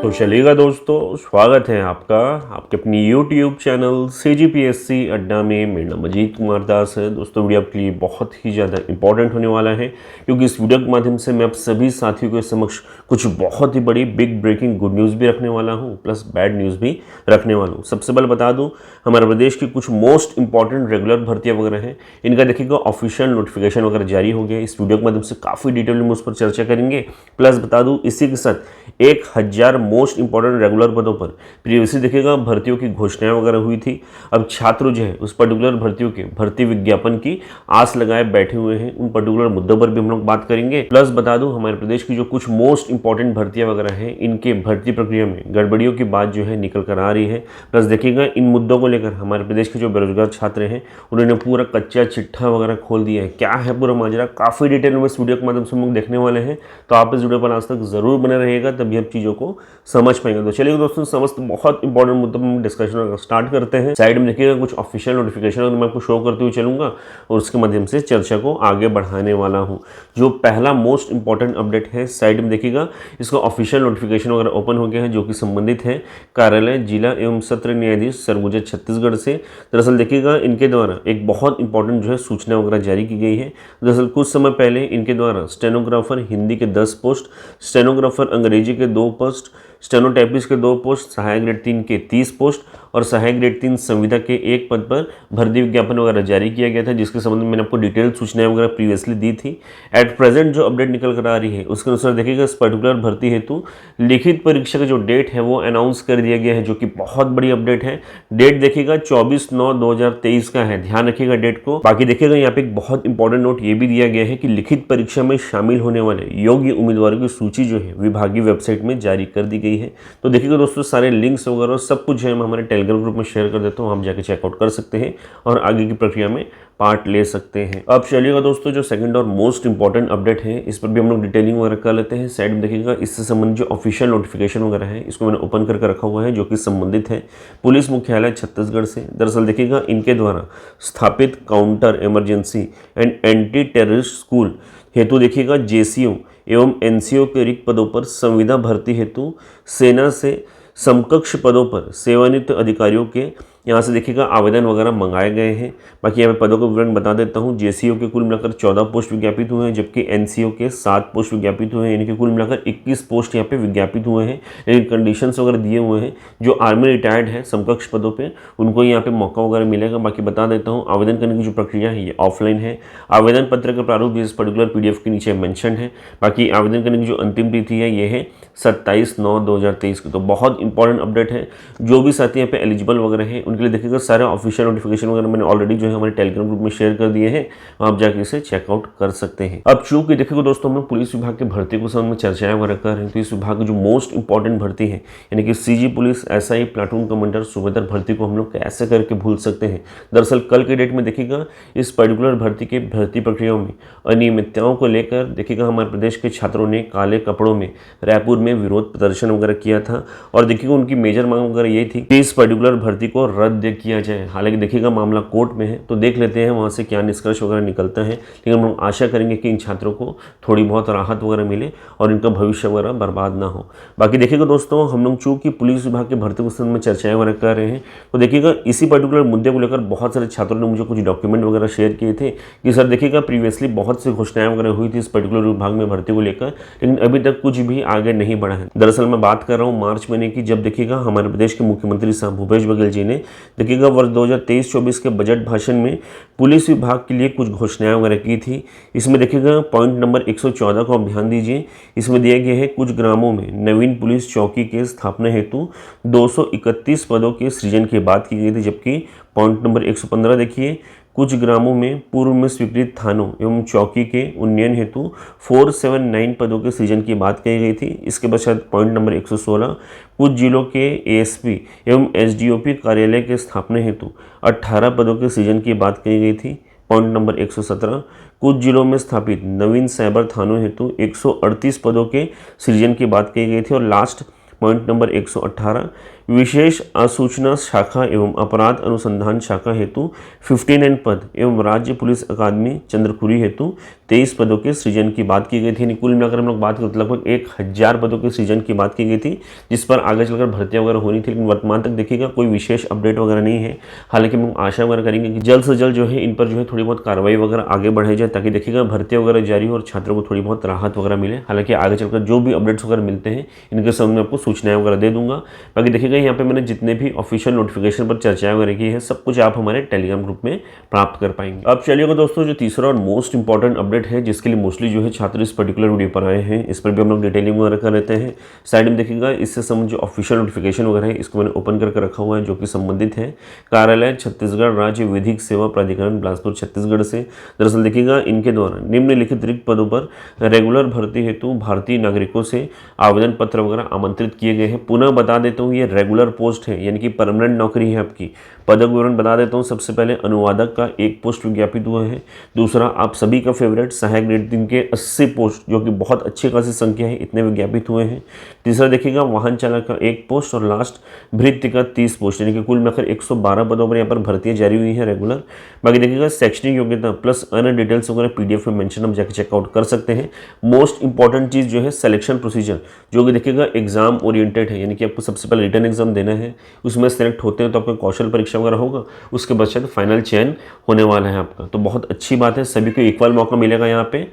तो चलिएगा दोस्तों, स्वागत है आपका आपके अपनी YouTube चैनल CGPSC अड्डा में। मेरा नाम अजीत कुमार दास है। दोस्तों वीडियो आपके लिए बहुत ही ज़्यादा इंपॉर्टेंट होने वाला है, क्योंकि इस वीडियो के माध्यम से मैं आप सभी साथियों के समक्ष कुछ बहुत ही बड़ी बिग ब्रेकिंग गुड न्यूज़ भी रखने वाला हूँ, प्लस बैड न्यूज़ भी रखने वाला हूँ। सबसे पहले बता दूँ, हमारे प्रदेश की कुछ मोस्ट इंपॉर्टेंट रेगुलर भर्तियाँ वगैरह हैं, इनका देखिएगा ऑफिशियल नोटिफिकेशन वगैरह जारी हो गया। इस वीडियो के माध्यम से काफ़ी डिटेल में उस पर चर्चा करेंगे। प्लस बता दूँ, इसी के साथ 1000 मोस्ट इंपॉर्टेंट रेगुलर पदों पर प्रीवियसली देखिएगा भर्तियों की घोषणाएं वगैरह हुई थी। अब छात्र जो है उस पर्टिकुलर भर्तियों के भर्ती विज्ञापन की आस लगाए बैठे हुए हैं। उन पर्टिकुलर मुद्दों पर भी हम लोग बात करेंगे। प्लस बता दूं, हमारे प्रदेश की जो कुछ मोस्ट इंपॉर्टेंट भर्तियां वगैरह हैं, इनके भर्ती प्रक्रिया में गड़बड़ियों की बात जो है निकल कर आ रही है। प्लस देखिएगा, इन मुद्दों को लेकर हमारे प्रदेश के जो बेरोजगार छात्र हैं उन्होंने पूरा कच्चा चिट्ठा वगैरह खोल दिया है। क्या है पूरा माजरा, काफ़ी डिटेल में इस वीडियो के माध्यम से हम लोग देखने वाले हैं। तो आप इस वीडियो पर आज तक जरूर बने रहिएगा, तभी हम चीज़ों को समझ पाएंगे। तो चलिए दोस्तों, समस्त बहुत इंपॉर्टेंट मुद्दों पर डिस्कशन स्टार्ट करते हैं। साइड में देखिएगा कुछ ऑफिशियल नोटिफिकेशन मैं आपको शो करते हुए चलूंगा और उसके माध्यम से चर्चा को आगे बढ़ाने वाला हूं। जो पहला मोस्ट इंपॉर्टेंट अपडेट है, साइड में देखिएगा इसका ऑफिशियल नोटिफिकेशन वगैरह ओपन हो गया है, जो कि संबंधित है कार्यालय जिला एवं सत्र न्यायाधीश सरगुजा छत्तीसगढ़ से। दरअसल देखिएगा, इनके द्वारा एक बहुत इंपॉर्टेंट जो है सूचना वगैरह जारी की गई है। दरअसल कुछ समय पहले इनके द्वारा स्टेनोग्राफर हिंदी के 10 पोस्ट, स्टेनोग्राफर अंग्रेजी के 2 पोस्ट, स्टेनोटाइपिस्ट के 2 पोस्ट, सहायक ग्रेड 3 के 30 पोस्ट और सहायक ग्रेड 3 संविदा के 1 पद पर भर्ती विज्ञापन वगैरह जारी किया गया था, जिसके संबंध में मैंने आपको डिटेल सूचनाएं वगैरह प्रीवियसली दी थी। एट प्रेजेंट जो अपडेट निकल कर आ रही है उसके अनुसार देखिएगा, इस पर्टिकुलर भर्ती हेतु लिखित परीक्षा का जो डेट है वो अनाउंस कर दिया गया है, जो कि बहुत बड़ी अपडेट है। डेट देखिएगा 24/9/2023 का है, ध्यान रखिएगा डेट को। बाकी देखिएगा, यहाँ पे एक बहुत इंपॉर्टेंट नोट ये भी दिया गया है कि लिखित परीक्षा में शामिल होने वाले योग्य उम्मीदवारों की सूची जो है विभागीय वेबसाइट में जारी कर दी गई है। तो देखिएगा दोस्तों, सारे लिंक्स वगैरह सब कुछ है मैं हमारे टेलीग्राम ग्रुप में शेयर कर देता हूँ, आप जाके चेकआउट कर सकते हैं और आगे की प्रक्रिया में पार्ट ले सकते हैं। अब चलिएगा दोस्तों, जो सेकंड और मोस्ट इंपॉर्टेंट अपडेट है इस पर भी हम लोग डिटेलिंग वगैरह कर लेते हैं। साइड में देखिएगा, इससे संबंधित जो ऑफिशियल नोटिफिकेशन वगैरह है इसको मैंने ओपन करके रखा हुआ है, जो कि संबंधित है पुलिस मुख्यालय छत्तीसगढ़ से। दरअसल देखिएगा, इनके द्वारा स्थापित counter emergency and anti terrorist school हेतु देखिएगा JCO एवं NCO के रिक्त पदों पर संविदा भर्ती हेतु सेना से समकक्ष पदों पर सेवानिवृत्त अधिकारियों के यहाँ से देखिएगा आवेदन वगैरह मंगाए गए हैं। बाकी यहाँ पे पदों का विवरण बता देता हूँ। JCO के कुल मिलाकर 14 पोस्ट विज्ञापित हुए हैं, जबकि NCO के 7 पोस्ट विज्ञापित हुए हैं, यानी कि कुल मिलाकर 21 पोस्ट यहाँ पे विज्ञापित हुए हैं। लेकिन कंडीशंस वगैरह दिए हुए हैं, जो आर्मी रिटायर्ड है समकक्ष पदों पे उनको यहाँ पे मौका वगैरह मिलेगा। बाकी बता देता हूँ, आवेदन करने की जो प्रक्रिया है ये ऑफलाइन है। आवेदन पत्र का प्रारूप इस पर्टिकुलर PDF के नीचे मेंशन है। बाकी आवेदन करने की जो अंतिम तिथि है ये है 27/9/2023 की। तो बहुत इंपॉर्टेंट अपडेट है। जो भी साथी यहाँ पे एलिजिबल वगैरह है उनके लिए देखिएगा सारे ऑफिशियल नोटिफिकेशन वगैरह मैंने ऑलरेडी जो है हमारे टेलीग्राम ग्रुप में शेयर कर दिए हैं, आप जाके इसे चेकआउट कर सकते हैं। अब चूंकि देखिएगा दोस्तों, हम लोग पुलिस विभाग के भर्ती को संबंध में चर्चाएं वगैरह कर रहे हैं, तो इस विभाग की जो मोस्ट इंपॉर्टेंट भर्ती है यानी कि CG police SI platoon commander सूबेदार भर्ती को हम लोग कैसे करके भूल सकते हैं। दरअसल कल के डेट में देखिएगा, इस पर्टिकुलर भर्ती के भर्ती प्रक्रियाओं में अनियमितताओं को लेकर देखिएगा हमारे प्रदेश के छात्रों ने काले कपड़ों में रायपुर में विरोध प्रदर्शन वगैरह किया था। और देखिएगा, उनकी मेजर मांग वगैरह ये थी कि इस पर्टिकुलर भर्ती को रद्द किया जाए। हालांकि देखिएगा मामला कोर्ट में है, तो देख लेते हैं वहाँ से क्या निष्कर्ष वगैरह निकलता है। लेकिन हम लोग आशा करेंगे कि इन छात्रों को थोड़ी बहुत राहत वगैरह मिले और इनका भविष्य वगैरह बर्बाद ना हो। बाकी देखिएगा दोस्तों, हम लोग चूँकि पुलिस विभाग के भर्ती के संबंध में चर्चाएं वगैरह कर रहे हैं, तो देखिएगा इसी पर्टिकुलर मुद्दे को लेकर बहुत सारे छात्रों ने मुझे कुछ डॉक्यूमेंट वगैरह शेयर किए थे कि सर देखिएगा प्रीवियसली बहुत सी घोषणाएं वगैरह हुई थी इस पर्टिकुलर विभाग में भर्ती को लेकर, लेकिन अभी तक कुछ भी आगे नहीं बढ़ा है। दरअसल मैं बात कर रहा हूँ मार्च महीने की, जब देखिएगा हमारे प्रदेश के मुख्यमंत्री साहब भूपेश बघेल जी ने देखिएगा वर्ष 2023-24 के बजट भाषण में पुलिस विभाग के लिए कुछ घोषणाएं वगैरह की थी। इसमें देखिएगा पॉइंट नंबर 114 को आप ध्यान दीजिए। इसमें दिया गया है कुछ ग्रामों में नवीन पुलिस चौकी के स्थापना हेतु 231 पदों के सृजन की बात की गई थी, जबकि पॉइंट नंबर 115 देखिए, कुछ ग्रामों में पूर्व में स्वीकृत थानों एवं चौकी के उन्नयन हेतु 479 पदों के सृजन की बात कही गई थी। इसके पश्चात पॉइंट नंबर 116, कुछ जिलों के ASP एवं SDOP कार्यालय के स्थापना हेतु 18 पदों के सृजन की बात कही गई थी। पॉइंट नंबर 117, कुछ जिलों में स्थापित नवीन साइबर थानों हेतु 138 पदों के सृजन की बात कही गई थी। और लास्ट पॉइंट नंबर 118, विशेष आसूचना शाखा एवं अपराध अनुसंधान शाखा हेतु 59 पद एवं राज्य पुलिस अकादमी चंद्रपुरी हेतु 23 पदों के सृजन की बात की गई थी। कुल मिलाकर हम लोग बात करें तो लगभग 1000 पदों के सृजन की बात की गई थी, जिस पर आगे चलकर भर्तियां वगैरह होनी थी। लेकिन वर्तमान तक देखिएगा कोई विशेष अपडेट वगैरह नहीं है। हालांकि हम आशा वगैरह करेंगे कि जल्द से जल्द जो है इन पर जो है थोड़ी बहुत कार्रवाई वगैरह आगे बढ़ाई जाए, ताकि देखिएगा भर्तियां वगैरह जारी हो और छात्रों को थोड़ी बहुत राहत वगैरह मिले। हालांकि आगे चलकर जो भी अपडेट्स वगैरह मिलते हैं इनके संबंध में आपको सूचनाएं वगैरह दे दूंगा। बाकी देखिएगा यहाँ पे मैंने जितने भी ऑफिशियल नोटिफिकेशन पर चर्चाएं वगैरह की है, सब कुछ आप हमारे टेलीग्राम ग्रुप में प्राप्त कर पाएंगे। अब चलिएगा दोस्तों, जो तीसरा और मोस्ट इंपॉर्टेंट अपडेट है, जिसके लिए मोस्टली जो है छात्र इस पर्टिकुलर वीडियो पर आए हैं, इस पर भी हम लोग डिटेलिंग वगैरह कर लेते हैं। साइड में देखिएगा इससे संबंधित जो ऑफिशियल नोटिफिकेशन वगैरह है, इसको मैंने ओपन करके रखा हुआ है, जो कि संबंधित है कार्यालय छत्तीसगढ़ राज्य विधिक सेवा प्राधिकरण बिलासपुर छत्तीसगढ़ से। दरअसल देखिएगा इनके द्वारा निम्नलिखित रिक्त पदों पर रेगुलर भर्ती हेतु भारतीय नागरिकों से आवेदन पत्र वगैरह आमंत्रित किए गए हैं। पुनः बता देता हूँ, ये रेगुलर पोस्ट है, यानी कि परमानेंट नौकरी है आपकी। पदक विवरण बता देता हूँ। सबसे पहले अनुवादक का 1 पोस्ट विज्ञापित हुआ है। दूसरा आप सभी का फेवरेट सहायक ग्रेड 3 के 80 पोस्ट, जो कि बहुत अच्छी खासी संख्या है, इतने विज्ञापित हुए हैं। तीसरा देखिएगा वाहन चालक का 1 पोस्ट और लास्ट भृत्य का 30 पोस्ट, यानी कि कुल मिलाकर 112 पदों पर यहाँ पर भर्तियां जारी हुई हैं रेगुलर। बाकी देखिएगा शैक्षणिक योग्यता प्लस अन्य डिटेल्स वगैरह PDF में मेंशन आप जाकर चेकआउट कर सकते हैं। मोस्ट इंपॉर्टेंट चीज़ जो है सिलेक्शन प्रोसीजर, जो कि देखिएगा एग्जाम ओरिएंटेड है, यानी कि आपको सबसे पहले रिटर्न एग्जाम देना है, उसमें सेलेक्ट होते हैं तो आपका कौशल परीक्षा वगैरह होगा, उसके पश्चात फाइनल चयन होने वाला है आपका। तो बहुत अच्छी बात है, सभी को इक्वल मौका मिलेगा यहाँ पे।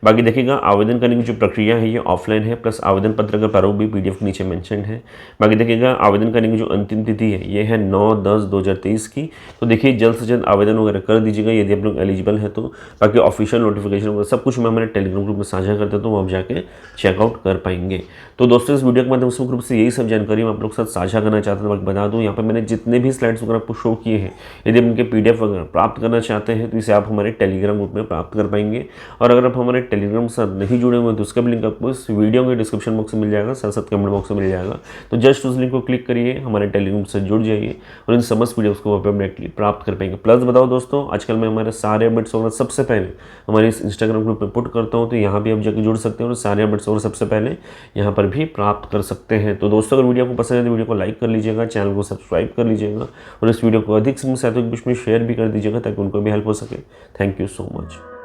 बाकी देखिएगा आवेदन करने की जो प्रक्रिया है ये ऑफलाइन है, प्लस आवेदन पत्र का प्रारूप भी PDF के नीचे मेंशन है। बाकी देखिएगा आवेदन करने की जो अंतिम तिथि है ये है 9/10/2023 की। तो देखिए जल्द से जल्द आवेदन वगैरह कर दीजिएगा यदि आप लोग एलिजिबल है तो। बाकी ऑफिशियल नोटिफिकेशन वगैरह सब कुछ मैं हमारे टेलीग्राम ग्रुप में साझा कर देता हूँ, आप जाके चेकआउट कर पाएंगे। तो दोस्तों इस वीडियो के माध्यम से ग्रुप से यही सब जानकारी मैं आप लोग के साथ साझा करना चाहता हूँ। बता दूँ यहाँ पर मैंने जितने भी स्लाइड्स वगैरह आपको शो किए हैं, यदि आप उनके PDF वगैरह प्राप्त करना चाहते हैं तो इसे आप हमारे टेलीग्राम ग्रुप में प्राप्त कर पाएंगे। और अगर आप हमारे टेलीग्राम के साथ नहीं जुड़े हुए हैं तो उसका भी लिंक आपको इस वीडियो के डिस्क्रिप्शन बॉक्स में मिल जाएगा, साथ साथ कमेंट बॉक्स में मिल जाएगा। तो जस्ट उस लिंक को क्लिक करिए, हमारे टेलीग्राम से जुड़ जाइए और इन समस्त वीडियोस को आप डायरेक्टली प्राप्त कर पाएंगे। प्लस बताओ दोस्तों, आजकल मैं हमारे सारे अपडेट्स वगैरह सबसे पहले हमारे इस इंस्टाग्राम ग्रुप में पुट करता हूँ, तो यहाँ भी आप जाकर जुड़ सकते हैं और सारे अपडेट्स वगैरह सबसे पहले यहाँ पर भी प्राप्त कर सकते हैं। तो दोस्तों अगर वीडियो को पसंद है तो वीडियो को लाइक कर लीजिएगा, चैनल को सब्सक्राइब कर लीजिएगा और इस वीडियो को अधिक से अधिक शेयर भी कर दीजिएगा ताकि उनको भी हेल्प हो सके। Thank you so much.